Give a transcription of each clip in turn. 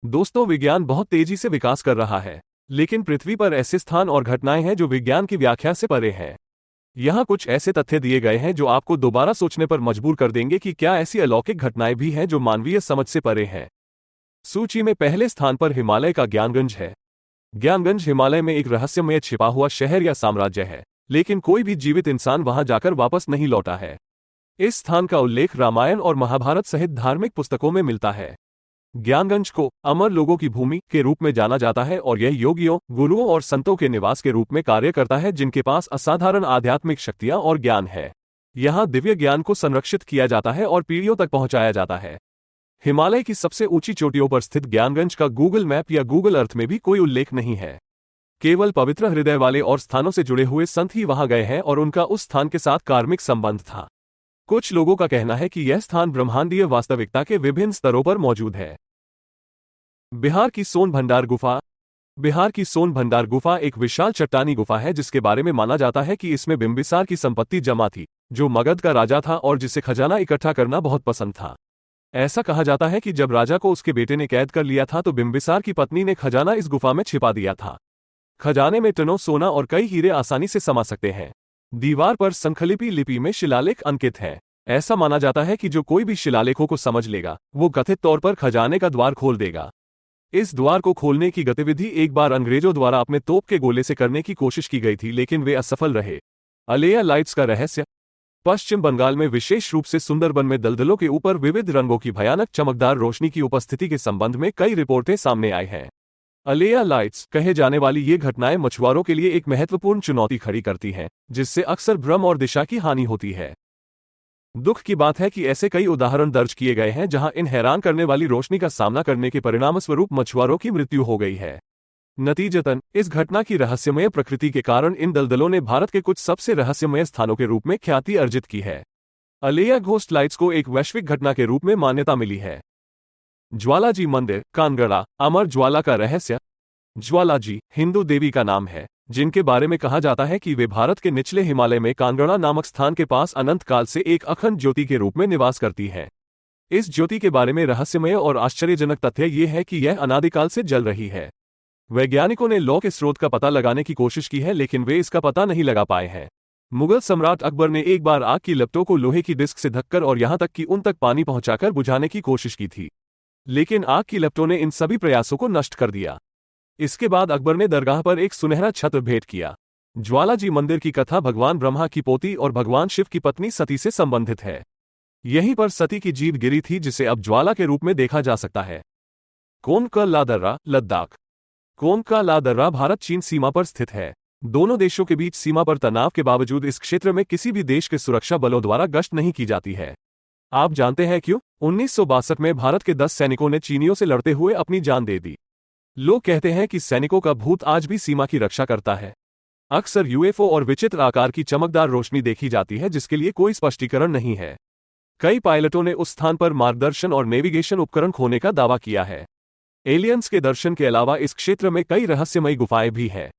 दोस्तों, विज्ञान बहुत तेजी से विकास कर रहा है, लेकिन पृथ्वी पर ऐसे स्थान और घटनाएं हैं जो विज्ञान की व्याख्या से परे हैं। यहाँ कुछ ऐसे तथ्य दिए गए हैं जो आपको दोबारा सोचने पर मजबूर कर देंगे कि क्या ऐसी अलौकिक घटनाएं भी हैं जो मानवीय समझ से परे हैं। सूची में पहले स्थान पर हिमालय का ज्ञानगंज है। ज्ञानगंज हिमालय में एक रहस्यमय छिपा हुआ शहर या साम्राज्य है, लेकिन कोई भी जीवित इंसान वहां जाकर वापस नहीं लौटा है। इस स्थान का उल्लेख रामायण और महाभारत सहित धार्मिक पुस्तकों में मिलता है। ज्ञानगंज को अमर लोगों की भूमि के रूप में जाना जाता है और यह योगियों, गुरुओं और संतों के निवास के रूप में कार्य करता है जिनके पास असाधारण आध्यात्मिक शक्तियां और ज्ञान है। यहाँ दिव्य ज्ञान को संरक्षित किया जाता है और पीढ़ियों तक पहुंचाया जाता है। हिमालय की सबसे ऊंची चोटियों पर स्थित ज्ञानगंज का गूगल मैप या गूगल अर्थ में भी कोई उल्लेख नहीं है। केवल पवित्र हृदय वाले और स्थानों से जुड़े हुए संत ही वहां गए हैं और उनका उस स्थान के साथ कार्मिक संबंध था। कुछ लोगों का कहना है कि यह स्थान ब्रह्मांडीय वास्तविकता के विभिन्न स्तरों पर मौजूद है। बिहार की सोन भंडार गुफा। बिहार की सोन भंडार गुफा एक विशाल चट्टानी गुफा है जिसके बारे में माना जाता है कि इसमें बिंबिसार की संपत्ति जमा थी, जो मगध का राजा था और जिसे खजाना इकट्ठा करना बहुत पसंद था। ऐसा कहा जाता है कि जब राजा को उसके बेटे ने कैद कर लिया था तो बिंबिसार की पत्नी ने खजाना इस गुफा में छिपा दिया था। खजाने में टनों सोना और कई हीरे आसानी से समा सकते हैं। दीवार पर संखलिपि लिपि में शिलालेख अंकित है। ऐसा माना जाता है कि जो कोई भी शिलालेखों को समझ लेगा वो कथित तौर पर खजाने का द्वार खोल देगा। इस द्वार को खोलने की गतिविधि एक बार अंग्रेजों द्वारा अपने तोप के गोले से करने की कोशिश की गई थी, लेकिन वे असफल रहे। अलेया लाइट्स का रहस्य। पश्चिम बंगाल में विशेष रूप से सुंदरबन में दलदलों के ऊपर विविध रंगों की भयानक चमकदार रोशनी की उपस्थिति के संबंध में कई रिपोर्टें सामने आई हैं। अलेया लाइट्स कहे जाने वाली ये घटनाएं मछुआरों के लिए एक महत्वपूर्ण चुनौती खड़ी करती हैं, जिससे अक्सर भ्रम और दिशा की हानि होती है। दुख की बात है कि ऐसे कई उदाहरण दर्ज किए गए हैं जहां इन हैरान करने वाली रोशनी का सामना करने के परिणामस्वरूप मछुआरों की मृत्यु हो गई है। नतीजतन इस घटना की रहस्यमय प्रकृति के कारण इन दलदलों ने भारत के कुछ सबसे रहस्यमय स्थानों के रूप में ख्याति अर्जित की है। अलेया घोस्ट लाइट्स को एक वैश्विक घटना के रूप में मान्यता मिली है। ज्वालाजी मंदिर, कांगड़ा। अमर ज्वाला का रहस्य। ज्वालाजी हिंदू देवी का नाम है, जिनके बारे में कहा जाता है कि वे भारत के निचले हिमालय में कांगड़ा नामक स्थान के पास अनंत काल से एक अखंड ज्योति के रूप में निवास करती है। इस ज्योति के बारे में रहस्यमय और आश्चर्यजनक तथ्य ये है कि यह अनादिकाल से जल रही है। वैज्ञानिकों ने लौ के स्रोत का पता लगाने की कोशिश की है, लेकिन वे इसका पता नहीं लगा पाए हैं। मुगल सम्राट अकबर ने एक बार आग की लपटों को लोहे की डिस्क से ढककर और यहां तक कि उन तक पानी पहुंचाकर बुझाने की कोशिश की थी, लेकिन आग की लपटों ने इन सभी प्रयासों को नष्ट कर दिया। इसके बाद अकबर ने दरगाह पर एक सुनहरा छत्र भेंट किया। ज्वालाजी मंदिर की कथा भगवान ब्रह्मा की पोती और भगवान शिव की पत्नी सती से संबंधित है। यहीं पर सती की जीभ गिरी थी, जिसे अब ज्वाला के रूप में देखा जा सकता है। कोम का ला दर्रा, लद्दाख। कोम का ला दर्रा भारत चीन सीमा पर स्थित है। दोनों देशों के बीच सीमा पर तनाव के बावजूद इस क्षेत्र में किसी भी देश के सुरक्षा बलों द्वारा गश्त नहीं की जाती है। आप जानते हैं क्यों? 1962 में भारत के 10 सैनिकों ने चीनियों से लड़ते हुए अपनी जान दे दी। लोग कहते हैं कि सैनिकों का भूत आज भी सीमा की रक्षा करता है। अक्सर यूएफओ और विचित्र आकार की चमकदार रोशनी देखी जाती है जिसके लिए कोई स्पष्टीकरण नहीं है। कई पायलटों ने उस स्थान पर मार्गदर्शन और नेविगेशन उपकरण खोने का दावा किया है। एलियंस के दर्शन के अलावा इस क्षेत्र में कई रहस्यमयी गुफाएं भी हैं।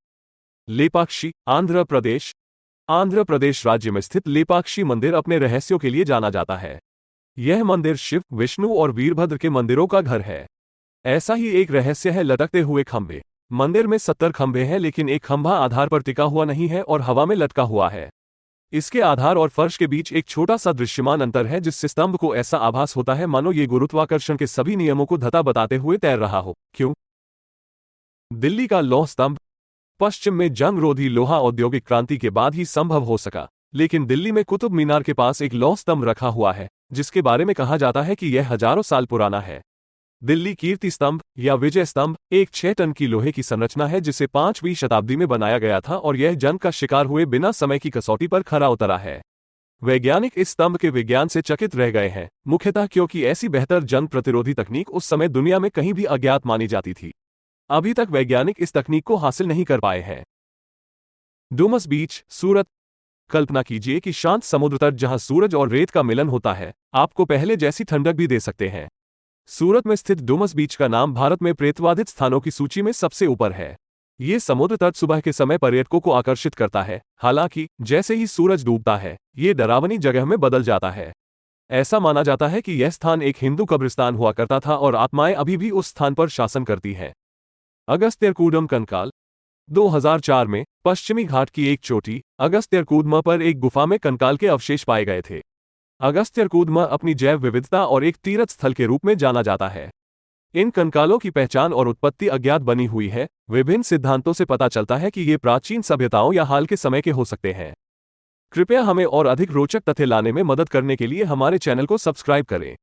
लेपाक्षी, आंध्र प्रदेश। आंध्र प्रदेश राज्य में स्थित लेपाक्षी मंदिर अपने रहस्यों के लिए जाना जाता है। यह मंदिर शिव, विष्णु और वीरभद्र के मंदिरों का घर है। ऐसा ही एक रहस्य है लटकते हुए खंभे। मंदिर में 70 खंभे हैं, लेकिन एक खंभा आधार पर टिका हुआ नहीं है और हवा में लटका हुआ है। इसके आधार और फर्श के बीच एक छोटा सा दृश्यमान अंतर है, जिससे स्तंभ को ऐसा आभास होता है मानो ये गुरुत्वाकर्षण के सभी नियमों को धता बताते हुए तैर रहा हो। क्यों? दिल्ली का लौह स्तंभ। पश्चिम में जंग-रोधी लोहा औद्योगिक क्रांति के बाद ही संभव हो सका, लेकिन दिल्ली में कुतुब मीनार के पास एक लौह स्तंभ रखा हुआ है, जिसके बारे में कहा जाता है कि यह हजारों साल पुराना है। दिल्ली कीर्ति स्तंभ या विजय स्तंभ एक 6 टन की लोहे की संरचना है, जिसे 5वीं शताब्दी में बनाया गया था और यह जंग का शिकार हुए बिना समय की कसौटी पर खरा उतरा है। वैज्ञानिक इस स्तंभ के विज्ञान से चकित रह गए हैं, मुख्यतः क्योंकि ऐसी बेहतर जंग प्रतिरोधी तकनीक उस समय दुनिया में कहीं भी अज्ञात मानी जाती थी। अभी तक वैज्ञानिक इस तकनीक को हासिल नहीं कर पाए हैं। डुमस बीच, सूरत। कल्पना कीजिए कि शांत समुद्र तट जहां सूरज और रेत का मिलन होता है, आपको पहले जैसी ठंडक भी दे सकते हैं। सूरत में स्थित डुमस बीच का नाम भारत में प्रेतवाधित स्थानों की सूची में सबसे ऊपर है। ये समुद्र तट सुबह के समय पर्यटकों को आकर्षित करता है, हालांकि जैसे ही सूरज डूबता है, ये डरावनी जगह में बदल जाता है। ऐसा माना जाता है कि यह स्थान एक हिंदू कब्रिस्तान हुआ करता था और आत्माएं अभी भी उस स्थान पर शासन करती हैं। अगस्त्यरकूडम कंकाल 2004 में पश्चिमी घाट की एक चोटी अगस्त्यरकूदम पर एक गुफा में कंकाल के अवशेष पाए गए थे। अगस्त्यरकूदम अपनी जैव विविधता और एक तीर्थ स्थल के रूप में जाना जाता है। इन कंकालों की पहचान और उत्पत्ति अज्ञात बनी हुई है। विभिन्न सिद्धांतों से पता चलता है कि ये प्राचीन सभ्यताओं या हाल के समय के हो सकते हैं। कृपया हमें और अधिक रोचक तथ्य लाने में मदद करने के लिए हमारे चैनल को सब्सक्राइब करें।